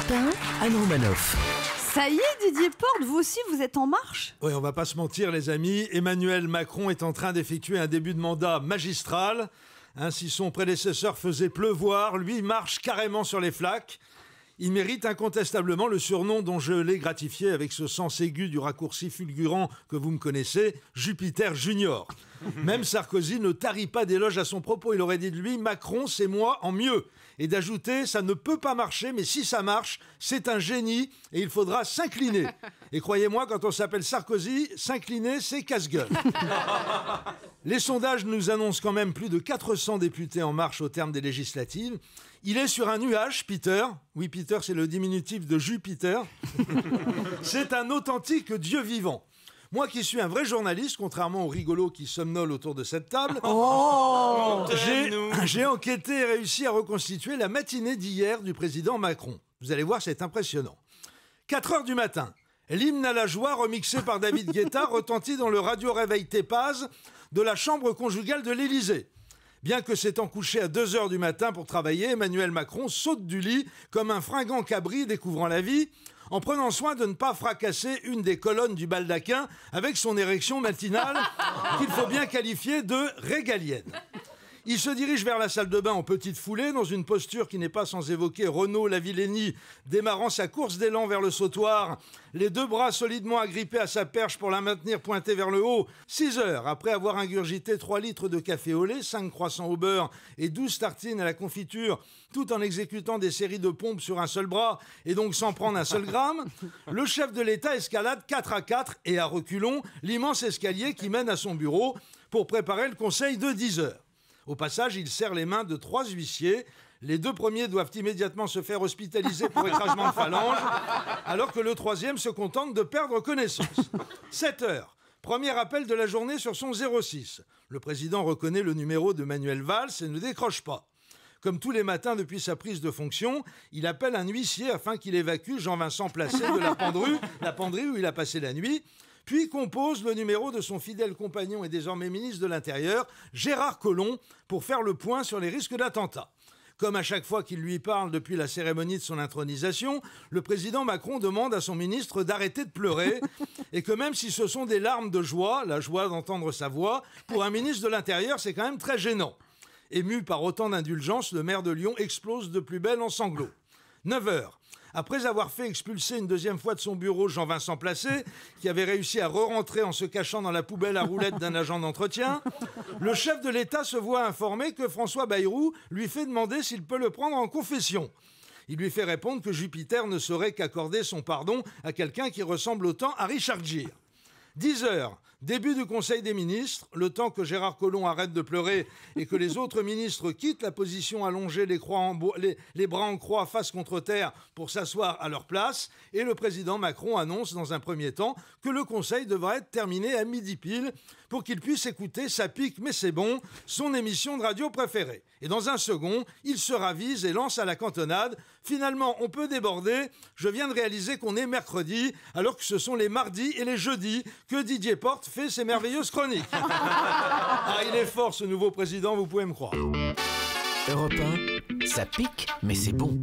Europe 1, Anne Romanoff. Ça y est, Didier Porte, vous aussi, vous êtes en marche? Oui, on va pas se mentir, les amis. Emmanuel Macron est en train d'effectuer un début de mandat magistral. Si son prédécesseur faisait pleuvoir, lui marche carrément sur les flaques. Il mérite incontestablement le surnom dont je l'ai gratifié avec ce sens aigu du raccourci fulgurant que vous me connaissez, Jupiter Junior. Même Sarkozy ne tarit pas d'éloges à son propos. Il aurait dit de lui, Macron, c'est moi en mieux. Et d'ajouter, ça ne peut pas marcher, mais si ça marche, c'est un génie et il faudra s'incliner. Et croyez-moi, quand on s'appelle Sarkozy, s'incliner, c'est casse-gueule. Les sondages nous annoncent quand même plus de 400 députés en marche au terme des législatives. Il est sur un nuage, Peter. Oui, Peter, c'est le diminutif de Jupiter. C'est un authentique dieu vivant. Moi qui suis un vrai journaliste, contrairement aux rigolos qui somnolent autour de cette table, j'ai enquêté et réussi à reconstituer la matinée d'hier du président Macron. Vous allez voir, c'est impressionnant. 4 heures du matin, l'hymne à la joie remixé par David Guetta retentit dans le radio-réveil Tépaz de la chambre conjugale de l'Élysée. Bien que s'étant couché à 2 heures du matin pour travailler, Emmanuel Macron saute du lit comme un fringant cabri découvrant la vie, en prenant soin de ne pas fracasser une des colonnes du baldaquin avec son érection matinale qu'il faut bien qualifier de régalienne. Il se dirige vers la salle de bain en petite foulée, dans une posture qui n'est pas sans évoquer Renaud Lavillenie démarrant sa course d'élan vers le sautoir, les 2 bras solidement agrippés à sa perche pour la maintenir pointée vers le haut. 6 heures après avoir ingurgité 3 litres de café au lait, 5 croissants au beurre et 12 tartines à la confiture, tout en exécutant des séries de pompes sur un seul bras et donc sans prendre un seul gramme, le chef de l'État escalade 4 à 4 et à reculons l'immense escalier qui mène à son bureau pour préparer le conseil de 10 heures. Au passage, il serre les mains de 3 huissiers. Les 2 premiers doivent immédiatement se faire hospitaliser pour écrasement de phalange, alors que le 3e se contente de perdre connaissance. 7 heures. Premier appel de la journée sur son 06. Le président reconnaît le numéro de Manuel Valls et ne décroche pas. Comme tous les matins depuis sa prise de fonction, il appelle un huissier afin qu'il évacue Jean-Vincent Placé de la penderie où il a passé la nuit, puis compose le numéro de son fidèle compagnon et désormais ministre de l'Intérieur, Gérard Collomb, pour faire le point sur les risques d'attentat. Comme à chaque fois qu'il lui parle depuis la cérémonie de son intronisation, le président Macron demande à son ministre d'arrêter de pleurer et que même si ce sont des larmes de joie, la joie d'entendre sa voix, pour un ministre de l'Intérieur, c'est quand même très gênant. Ému par autant d'indulgence, le maire de Lyon explose de plus belle en sanglots. 9 heures. Après avoir fait expulser une 2e fois de son bureau Jean-Vincent Placé, qui avait réussi à re-rentrer en se cachant dans la poubelle à roulettes d'un agent d'entretien, le chef de l'État se voit informer que François Bayrou lui fait demander s'il peut le prendre en confession. Il lui fait répondre que Jupiter ne saurait qu'accorder son pardon à quelqu'un qui ressemble autant à Richard Gere. 10 heures, début du Conseil des ministres, le temps que Gérard Collomb arrête de pleurer et que les autres ministres quittent la position allongée, les bras en croix face contre terre pour s'asseoir à leur place, et le président Macron annonce dans un premier temps que le Conseil devra être terminé à midi pile pour qu'il puisse écouter Ça pique mais c'est bon, son émission de radio préférée. Et dans un second, il se ravise et lance à la cantonade. Finalement, on peut déborder. Je viens de réaliser qu'on est mercredi, alors que ce sont les mardis et les jeudis que Didier Porte fait ses merveilleuses chroniques. Il est fort ce nouveau président, vous pouvez me croire. Europe 1, ça pique, mais c'est bon.